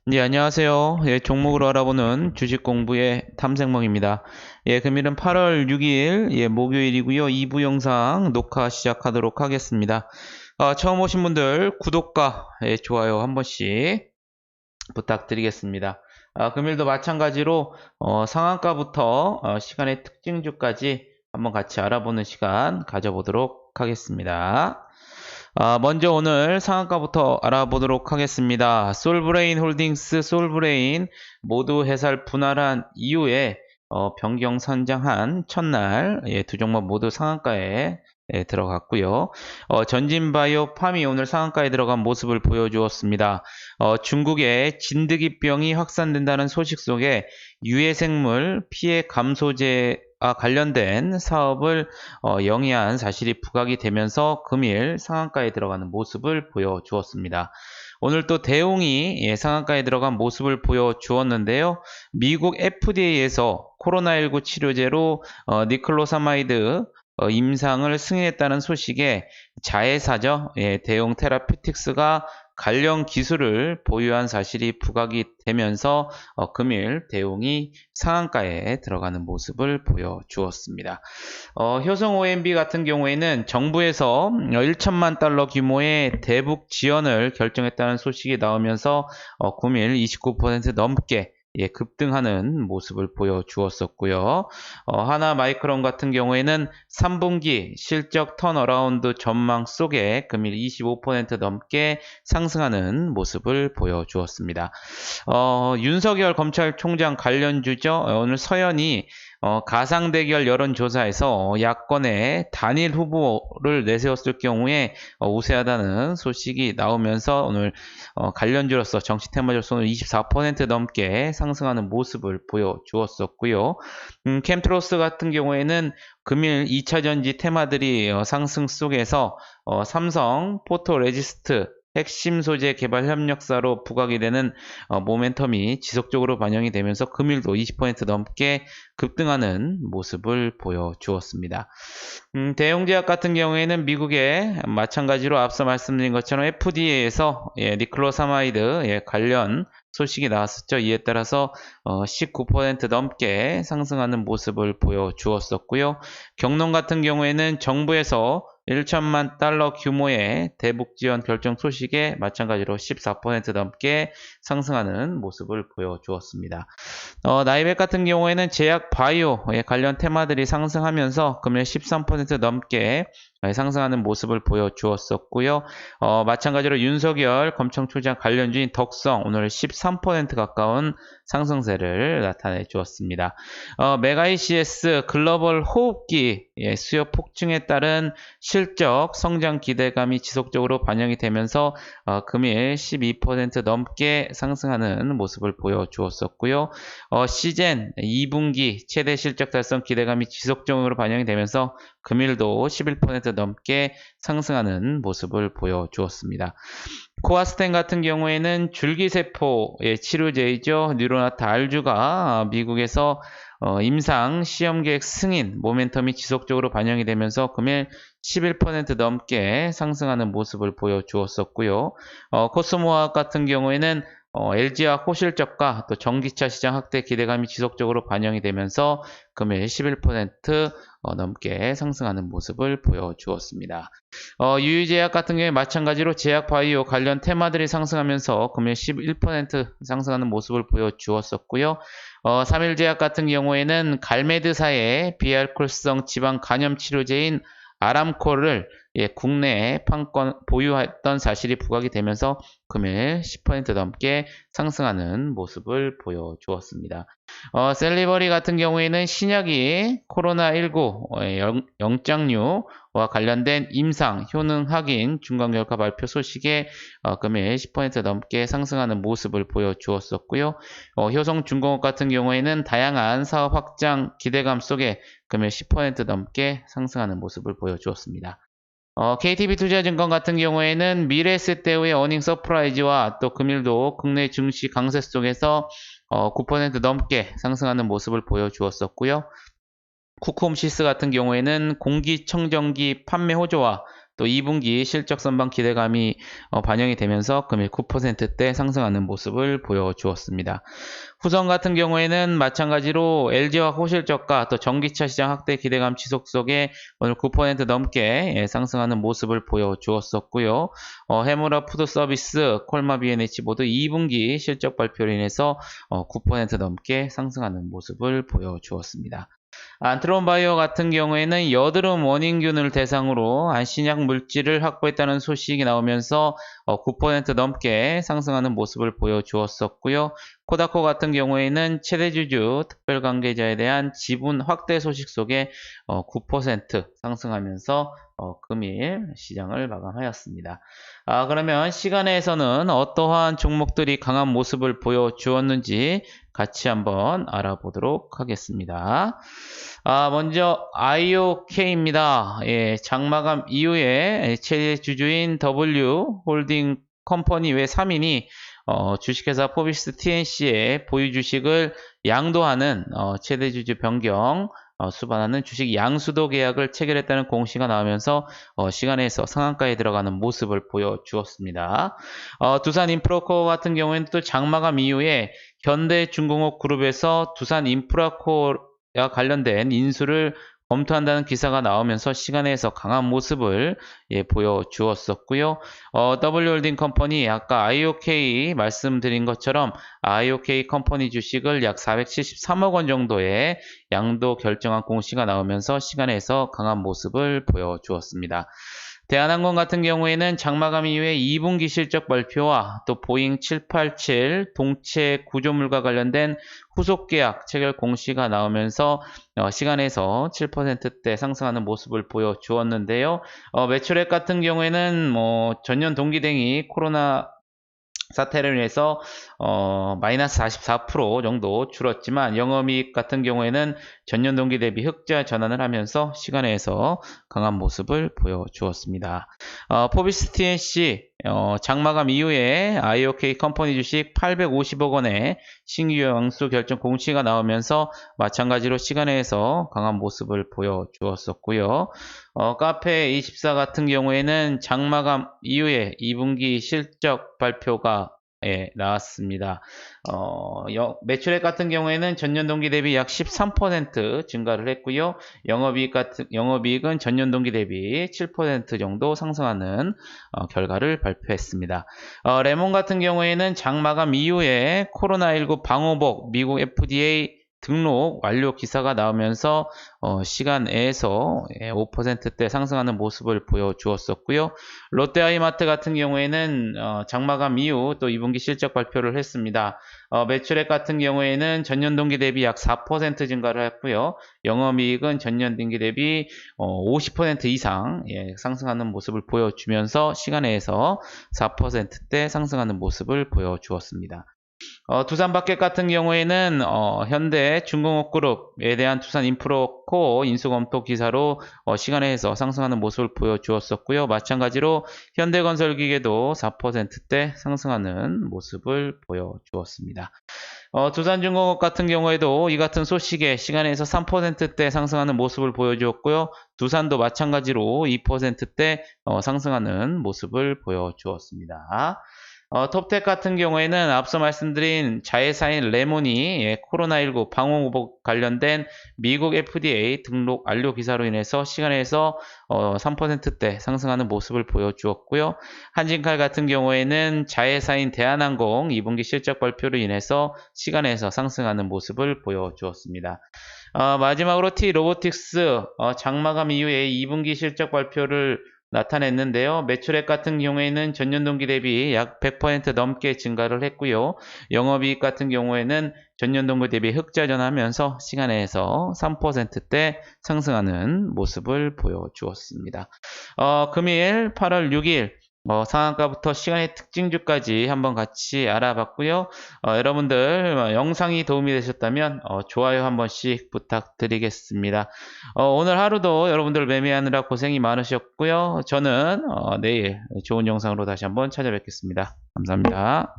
네, 안녕하세요. 예, 종목으로 알아보는 주식 공부의 탐색몽입니다. 예, 금일은 8월 6일, 예, 목요일이고요. 2부 영상 녹화 시작하도록 하겠습니다. 처음 오신 분들 구독과 예, 좋아요 한 번씩 부탁드리겠습니다. 금일도 마찬가지로 상한가부터 시간의 특징주까지 한번 같이 알아보는 시간 가져보도록 하겠습니다. 먼저 오늘 상한가부터 알아보도록 하겠습니다. 솔브레인 홀딩스, 솔브레인 모두 해설 분할한 이후에 변경 선정한 첫날 두 종목 모두 상한가에 들어갔고요. 전진바이오 팜이 오늘 상한가에 들어간 모습을 보여주었습니다. 중국의 진드기병이 확산된다는 소식 속에 유해생물 피해 감소제 관련된 사업을 영위한 사실이 부각이 되면서 금일 상한가에 들어가는 모습을 보여주었습니다. 오늘 또 대웅이 상한가에 들어간 모습을 보여주었는데요. 미국 FDA에서 코로나19 치료제로 니클로사마이드 임상을 승인했다는 소식에 자회사죠. 대웅 테라퓨틱스가 관련 기술을 보유한 사실이 부각이 되면서 금일 대웅이 상한가에 들어가는 모습을 보여주었습니다. 효성 OMB 같은 경우에는 정부에서 1천만 달러 규모의 대북 지원을 결정했다는 소식이 나오면서 금일 29% 넘게 급등하는 모습을 보여주었었고요. 하나 마이크론 같은 경우에는 3분기 실적 턴어라운드 전망 속에 금일 25% 넘게 상승하는 모습을 보여주었습니다. 윤석열 검찰총장 관련주죠. 오늘 서현이 가상대결 여론조사에서 야권의 단일 후보를 내세웠을 경우에 우세하다는 소식이 나오면서 오늘 관련주로서 정치 테마주로서 오늘 24% 넘게 상승하는 모습을 보여주었었고요. 캠트로스 같은 경우에는 금일 2차전지 테마들이 상승 속에서 삼성 포토레지스트 핵심 소재 개발 협력사로 부각이 되는 모멘텀이 지속적으로 반영이 되면서 금일도 20% 넘게 급등하는 모습을 보여주었습니다. 대웅제약 같은 경우에는 미국의 마찬가지로 앞서 말씀드린 것처럼 FDA에서 니클로사마이드 관련 소식이 나왔었죠. 이에 따라서 19% 넘게 상승하는 모습을 보여주었었고요. 경농 같은 경우에는 정부에서 1천만 달러 규모의 대북 지원 결정 소식에 마찬가지로 14% 넘게 상승하는 모습을 보여주었습니다. 나이백 같은 경우에는 제약 바이오에 관련 테마들이 상승하면서 금일 13% 넘게 상승하는 모습을 보여주었었고요. 마찬가지로 윤석열 검찰총장 관련주인 덕성 오늘 13% 가까운 상승세를 나타내 주었습니다. 메가이CS 글로벌 호흡기 수요 폭증에 따른 실적 성장 기대감이 지속적으로 반영이 되면서 금일 12% 넘게 상승하는 모습을 보여주었었고요. 시젠 2분기 최대 실적 달성 기대감이 지속적으로 반영이 되면서 금일도 11% 넘게 상승하는 모습을 보여주었습니다. 코아스텐 같은 경우에는 줄기세포의 치료제이죠. 뉴로나타 R주가 미국에서 임상 시험 계획 승인 모멘텀이 지속적으로 반영이 되면서 금일 11% 넘게 상승하는 모습을 보여주었었고요. 코스모화학 같은 경우에는 LG화학 호실적과 또 전기차 시장 확대 기대감이 지속적으로 반영이 되면서 금일 11% 넘게 상승하는 모습을 보여주었습니다. 유유제약 같은 경우에 마찬가지로 제약 바이오 관련 테마들이 상승하면서 금일 11% 상승하는 모습을 보여주었었고요. 3일제약 같은 경우에는 갈메드사의 비알코올성 지방 간염 치료제인 아람코를 국내에 판권 보유했던 사실이 부각이 되면서 금일 10% 넘게 상승하는 모습을 보여주었습니다. 셀리버리 같은 경우에는 신약이 코로나19 영장류와 관련된 임상 효능 확인 중간 결과 발표 소식에 금일 10% 넘게 상승하는 모습을 보여주었었고요. 효성중공업 같은 경우에는 다양한 사업 확장 기대감 속에 금일 10% 넘게 상승하는 모습을 보여주었습니다. KTB투자증권 같은 경우에는 미래에셋대우의 어닝 서프라이즈와 또 금일도 국내 증시 강세 속에서 9% 넘게 상승하는 모습을 보여주었었고요. 쿠크홈시스 같은 경우에는 공기청정기 판매 호조와 또 2분기 실적 선방 기대감이 반영이 되면서 금일 9%대 상승하는 모습을 보여주었습니다. 후성 같은 경우에는 마찬가지로 LG화 호실적과 또 전기차 시장 확대 기대감 지속 속에 오늘 9% 넘게 상승하는 모습을 보여주었었고요. 해무라 푸드서비스, 콜마 B&H 모두 2분기 실적 발표로 인해서 9% 넘게 상승하는 모습을 보여주었습니다. 안트론바이오 같은 경우에는 여드름 원인균을 대상으로 안신약 물질을 확보했다는 소식이 나오면서 9% 넘게 상승하는 모습을 보여주었었고요. 코다코 같은 경우에는 최대주주 특별관계자에 대한 지분 확대 소식 속에 9% 상승하면서 금일 시장을 마감하였습니다. 그러면 시간에서는 어떠한 종목들이 강한 모습을 보여주었는지 같이 한번 알아보도록 하겠습니다. 먼저 IOK입니다. 예, 장마감 이후에 최대 주주인 W 홀딩 컴퍼니 외 3인이 주식회사 포비스 TNC의 보유 주식을 양도하는 최대 주주 변경 수반하는 주식 양수도 계약을 체결했다는 공시가 나오면서 시간에서 상한가에 들어가는 모습을 보여주었습니다. 두산인프라코어 같은 경우에는 또 장마감 이후에 현대중공업 그룹에서 두산인프라코어와 관련된 인수를 검토한다는 기사가 나오면서 시간에서 강한 모습을 보여주었었고요. W홀딩 컴퍼니 아까 IOK 말씀드린 것처럼 IOK 컴퍼니 주식을 약 473억 원 정도의 양도 결정한 공시가 나오면서 시간에서 강한 모습을 보여주었습니다. 대한항공 같은 경우에는 장마감 이후에 2분기 실적 발표와 또 보잉 787 동체 구조물과 관련된 후속 계약 체결 공시가 나오면서 시간에서 7%대 상승하는 모습을 보여주었는데요. 매출액 같은 경우에는 전년 동기 대비 코로나 사태로 인해서 마이너스 44% 정도 줄었지만 영업이익 같은 경우에는 전년 동기 대비 흑자 전환을 하면서 시간에서 강한 모습을 보여주었습니다. 포비스 TNC 장마감 이후에 IOK 컴퍼니 주식 850억 원의 신규 양수 결정 공시가 나오면서 마찬가지로 시간에서 강한 모습을 보여주었었고요. 카페24 같은 경우에는 장마감 이후에 2분기 실적 발표가 나왔습니다. 매출액 같은 경우에는 전년 동기 대비 약 13% 증가를 했고요. 영업이익은 전년 동기 대비 7% 정도 상승하는 결과를 발표했습니다. 레몬 같은 경우에는 장마감 이후에 코로나19 방호복 미국 FDA 등록 완료 기사가 나오면서 시간에서 5%대 상승하는 모습을 보여주었었고요. 롯데하이마트 같은 경우에는 장마감 이후 또 2분기 실적 발표를 했습니다. 매출액 같은 경우에는 전년 동기 대비 약 4% 증가를 했고요. 영업이익은 전년 동기 대비 50% 이상 상승하는 모습을 보여주면서 시간에서 4%대 상승하는 모습을 보여주었습니다. 두산바켓 같은 경우에는 현대중공업그룹에 대한 두산인프라코어 인수검토 기사로 시간에서 상승하는 모습을 보여주었었고요. 마찬가지로 현대건설기계도 4%대 상승하는 모습을 보여주었습니다. 두산중공업 같은 경우에도 이 같은 소식에 시간에서 3%대 상승하는 모습을 보여주었고요. 두산도 마찬가지로 2%대 상승하는 모습을 보여주었습니다. 톱텍 같은 경우에는 앞서 말씀드린 자회사인 레몬이 코로나19 방호복 관련된 미국 FDA 등록 완료 기사로 인해서 시간에서 3%대 상승하는 모습을 보여주었고요. 한진칼 같은 경우에는 자회사인 대한항공 2분기 실적 발표로 인해서 시간에서 상승하는 모습을 보여주었습니다. 마지막으로 T로보틱스 장마감 이후에 2분기 실적 발표를 나타냈는데요. 매출액 같은 경우에는 전년 동기 대비 약 100% 넘게 증가를 했고요. 영업이익 같은 경우에는 전년 동기 대비 흑자 전하면서 시간에서 3%대 상승하는 모습을 보여주었습니다. 금일 8월 6일 상한가부터 시간의 특징주까지 한번 같이 알아봤고요. 여러분들 영상이 도움이 되셨다면 좋아요 한 번씩 부탁드리겠습니다. 오늘 하루도 여러분들 매매하느라 고생이 많으셨고요. 저는 내일 좋은 영상으로 다시 한번 찾아뵙겠습니다. 감사합니다.